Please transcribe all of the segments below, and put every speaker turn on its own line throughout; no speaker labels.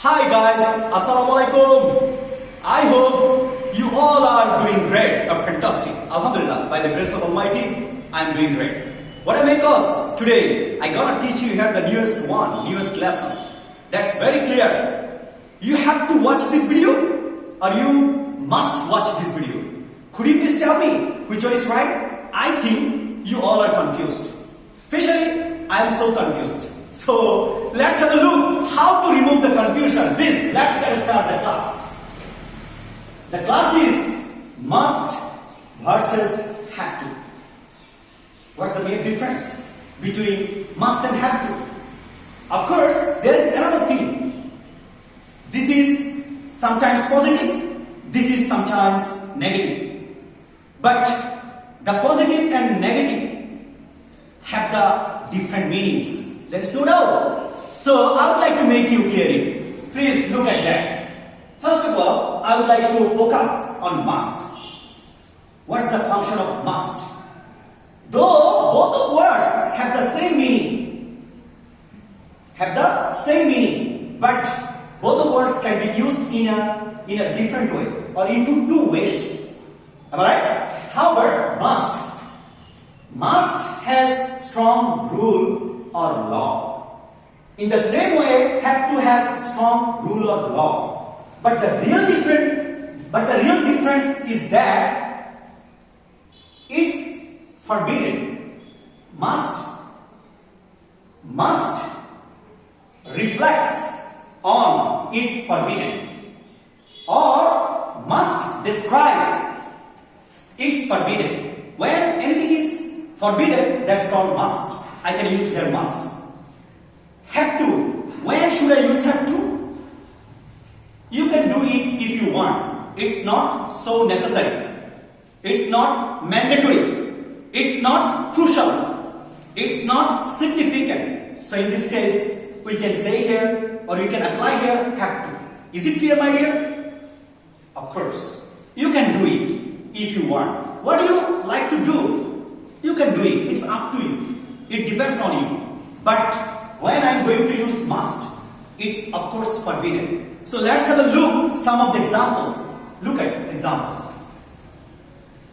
Hi guys, Assalamualaikum. I hope you all are doing great or fantastic. Alhamdulillah, by the grace of Almighty, I am doing great. What I make us today, I gonna teach you here the newest lesson. That's very clear. You have to watch this video or you must watch this video. Could you please tell me which one is right? I think you all are confused. Especially, I am so confused. So, let's have a look how to remove the confusion. Please, let's get started the class. The class is must versus have to. What's the main difference between must and have to? Of course, there is another thing. This is sometimes positive, this is sometimes negative. But the positive and negative have the different meanings. There is no doubt. So I would like to make you clear it. Please look at that. First of all, I would like to focus on must. What's the function of must? Though both of words have the same meaning, but both of words can be used in a different way or into two ways. Am I right? However, must has strong rule or law. In the same way, have to has strong rule or law. But the real difference is that it's forbidden. Must reflects on it's forbidden, or must describes it's forbidden. When anything is forbidden, that's called must. I can use here must. Have to. When should I use have to? You can do it if you want. It's not so necessary. It's not mandatory. It's not crucial. It's not significant. So in this case, we can say here or you can apply here have to. Is it clear, my dear? Of course. You can do it if you want. What do you like to do? You can do it. It's up to you. It depends on you. But when I'm going to use must, it's of course forbidden. So let's have a look some of the examples. Look at examples.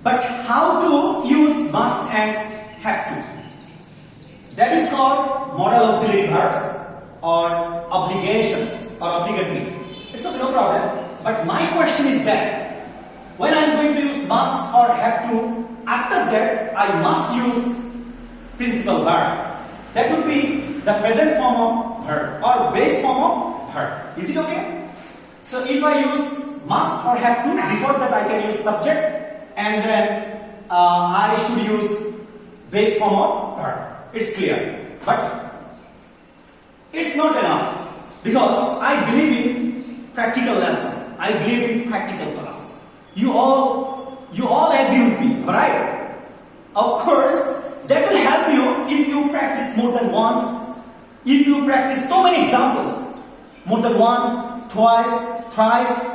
But how to use must and have to? That is called modal auxiliary verbs or obligations or obligatory. It's okay, no problem. But my question is that when I'm going to use must or have to, after that I must use principal verb. That would be the present form of verb or base form of verb. Is it okay? So if I use must or have to, before that I can use subject and then I should use base form of verb. It's clear. But it's not enough because I believe in practical lesson. I believe in practical class. You all agree with me, right? Of course, that will help you if you practice more than once, if you practice so many examples, more than once, twice, thrice,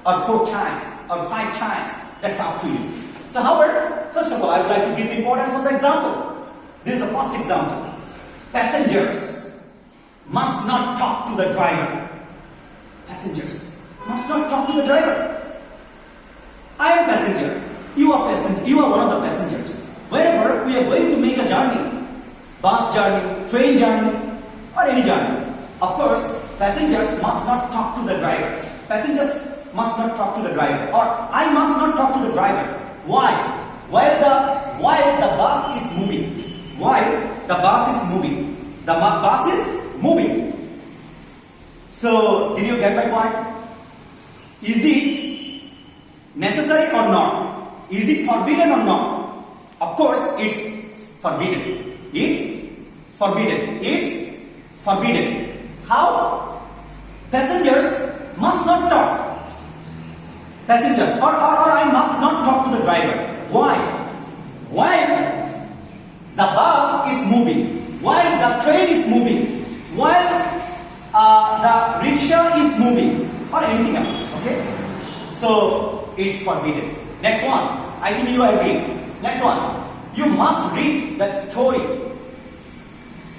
or 4 times, or 5 times. That's up to you. So however, first of all, I would like to give the importance of the example. This is the first example. Passengers must not talk to the driver. Passengers must not talk to the driver. I am passenger. You are passenger. You are one of the passengers. Wherever we are going to make a journey, bus journey, train journey, or any journey, of course, passengers must not talk to the driver. Passengers must not talk to the driver, or I must not talk to the driver. Why? While the bus is moving. While the bus is moving. The bus is moving. So, did you get my point? Is it necessary or not? Is it forbidden or not? Of course, it's forbidden. It's forbidden. It's forbidden. How? Passengers must not talk. Passengers, or I must not talk to the driver. Why? While the bus is moving, while the train is moving, while the rickshaw is moving, or anything else. Okay? So, it's forbidden. Next one. I think you agree. Next one, you must read that story.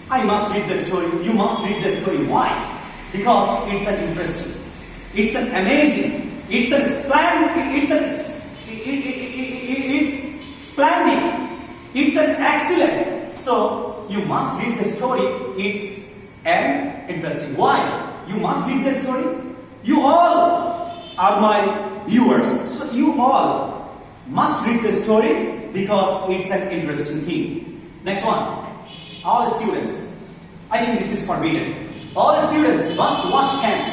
I must read the story. You must read the story. Why? because it's an interesting, it's an amazing, it's an splendid, it's splendid, it's an excellent. So you must read the story. It's an interesting. Why? You must read the story. You all are my viewers, so you all must read the story because it's an interesting thing. Next one. All students. I think this is forbidden. All students must wash hands.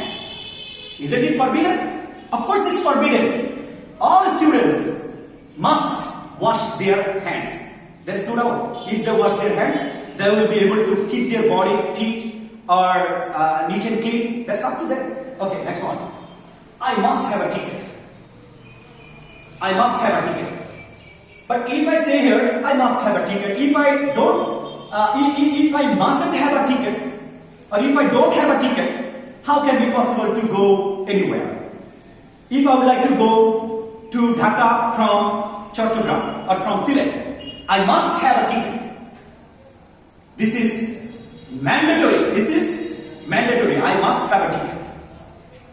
Isn't it forbidden? Of course it's forbidden. All students must wash their hands. There's no doubt. If they wash their hands, they will be able to keep their body, feet or neat and clean. That's up to them. Okay, next one. I must have a ticket. I must have a ticket. But if I say here, I must have a ticket, if I don't, if I mustn't have a ticket, or if I don't have a ticket, how can it be possible to go anywhere? If I would like to go to Dhaka from Chattogram or from Sylhet, I must have a ticket. This is mandatory. This is mandatory. I must have a ticket.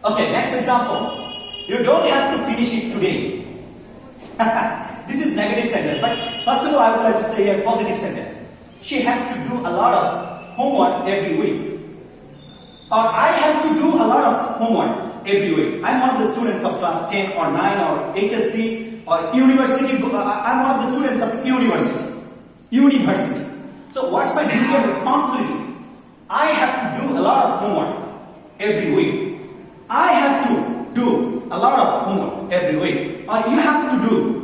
Okay, next example. You don't have to finish it today. This is negative sentence. But first of all, I would like to say a positive sentence. She has to do a lot of homework every week. Or I have to do a lot of homework every week. I'm one of the students of class 10 or 9 or HSC or university. I'm one of the students of university. So what's my duty and responsibility? I have to do a lot of homework every week. I have to do a lot of homework every week. Or you have to do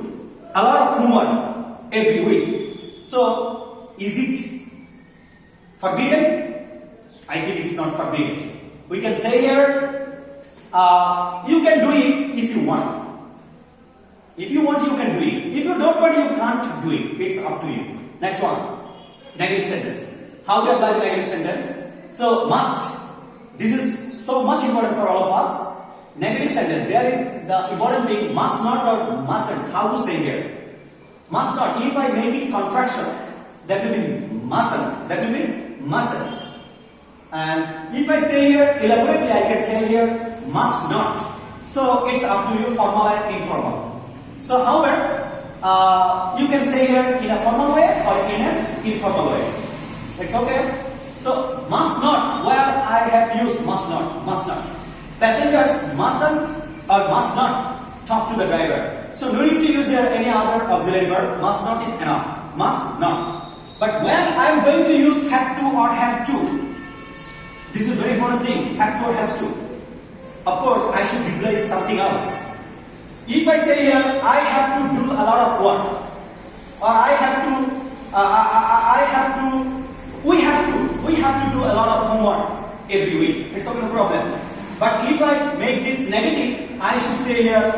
a lot of homework every week. So is it forbidden? I think it's not forbidden. We can say here, you can do it if you want. If you want, you can do it. If you don't want, you can't do it. It's up to you. Next one. Negative sentence. How to apply the negative sentence? So, must. This is so much important for all of us. Negative sentence. There is the important thing, must not or mustn't. How to say here? Must not. If I make it contraction, that will be mustn't. That will be mustn't. And if I say here elaborately, I can tell here must not. So it's up to you, formal and informal. So however, you can say here in a formal way or in an informal way. It's okay. So must not, where I have used must not. Passengers mustn't or must not talk to the driver. So no need to use here any other auxiliary verb. Must not is enough. Must not. But when I am going to use have to or has to, this is a very important thing, have to or has to. Of course, I should replace something else. If I say here, I have to do a lot of work, or we have to do a lot of homework every week. It's okay, no problem. But if I make this negative, I should say here,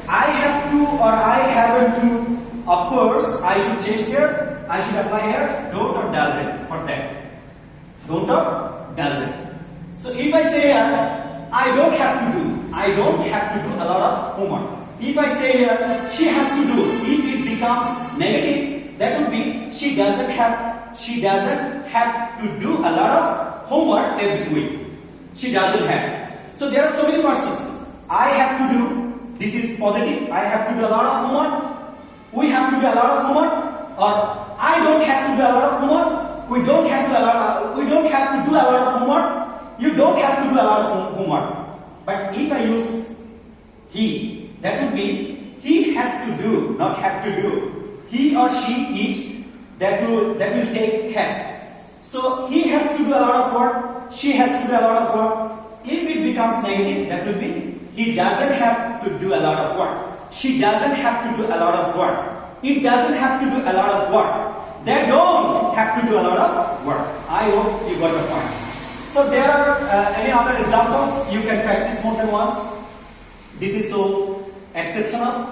I have to or I haven't to. Of course, I should change here. I should apply here, don't or doesn't for that. Don't or doesn't. So if I say here, I don't have to do a lot of homework. If I say here, she has to do, if it becomes negative, that would be she doesn't have to do a lot of homework every week. She doesn't have. So there are so many persons. I have to do, this is positive, I have to do a lot of homework. We have to do a lot of homework, or I don't have to do a lot of homework. We don't have to do a lot of homework. You don't have to do a lot of homework. But if I use he, that would be he has to do, not have to do. He or she eat, that will take has. So he has to do a lot of work, she has to do a lot of work. If it becomes negative, that will be he doesn't have to do a lot of work. She doesn't have to do a lot of work. It doesn't have to do a lot of work. They don't have to do a lot of work. I hope you got the point. So there are any other examples. You can practice more than once. This is so exceptional.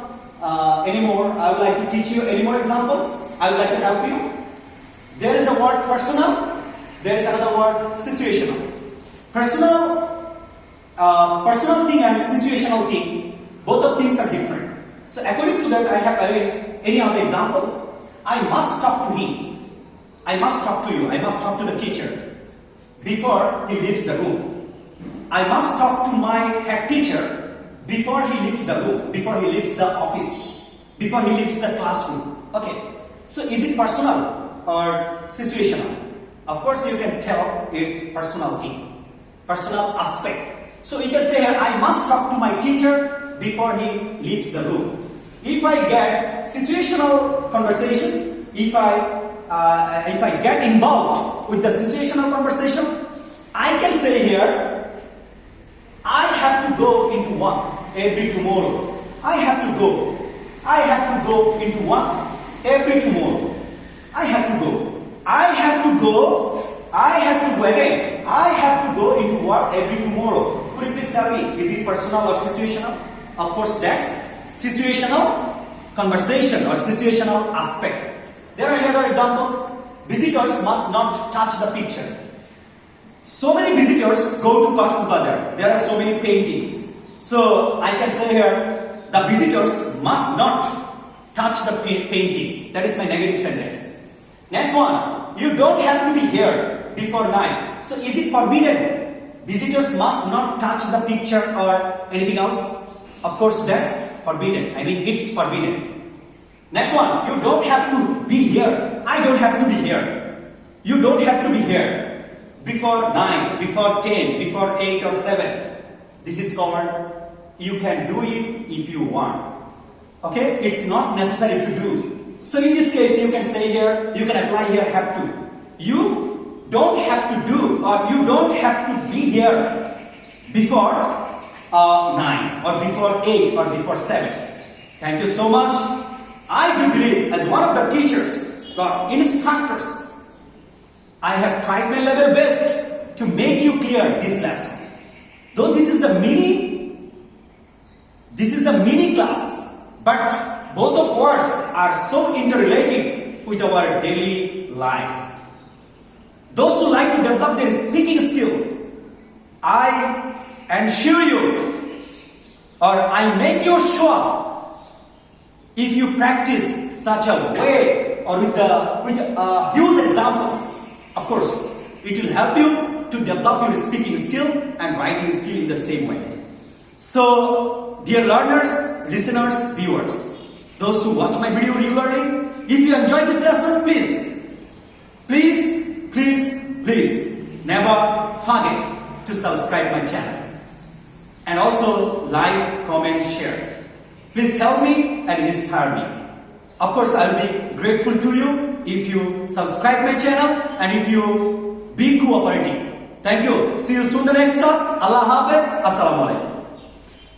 Anymore, I would like to teach you any more examples. I would like to help you. There is the word personal. There is another word situational. Personal thing and situational thing, both of things are different. So according to that, I have arranged any other example. I must talk to him. I must talk to you. I must talk to the teacher before he leaves the room. I must talk to my head teacher before he leaves the room, before he leaves the office, before he leaves the classroom. Okay, so is it personal or situational? Of course, you can tell it's personal thing, personal aspect. So you can say here, I must talk to my teacher before he leaves the room. If I get situational conversation, if I get involved with the situational conversation, I can say here, I have to go into work every tomorrow. I have to go. I have to go into work every tomorrow. I have to go. I have to go. I have to go again. I have to go into work every tomorrow. Could you please tell me, is it personal or situational? Of course, that's situational conversation or situational aspect. There are other examples. Visitors must not touch the picture. So many visitors go to Cox's Bazar. There are so many paintings. So I can say here, the visitors must not touch the paintings. That is my negative sentence. Next one, you don't have to be here before 9. So is it forbidden? Visitors must not touch the picture or anything else? Of course, that's forbidden. I mean, it's forbidden. Next one, you don't have to be here. I don't have to be here. You don't have to be here before 9, before 10, before 8 or 7. This is called, you can do it if you want. Okay, it's not necessary to do. So in this case, you can say here, you can apply here have to. You don't have to do, or you don't have to be here before 9 or before 8 or before 7. Thank you so much. I do believe as one of the teachers or instructors, I have tried my level best to make you clear this lesson. Though this is the mini class, but both of words are so interrelated with our daily life. Those who like to develop their speaking skill, I ensure you, or I make you sure, if you practice such a way or with huge examples, of course, it will help you to develop your speaking skill and writing skill in the same way. So, dear learners, listeners, viewers, those who watch my video regularly, if you enjoy this lesson, please never forget to subscribe my channel. And also like, comment, share. Please help me and inspire me. Of course, I will be grateful to you if you subscribe my channel and if you be cooperating. Thank you. See you soon in the next class. Allah Hafiz. Assalamu alaikum.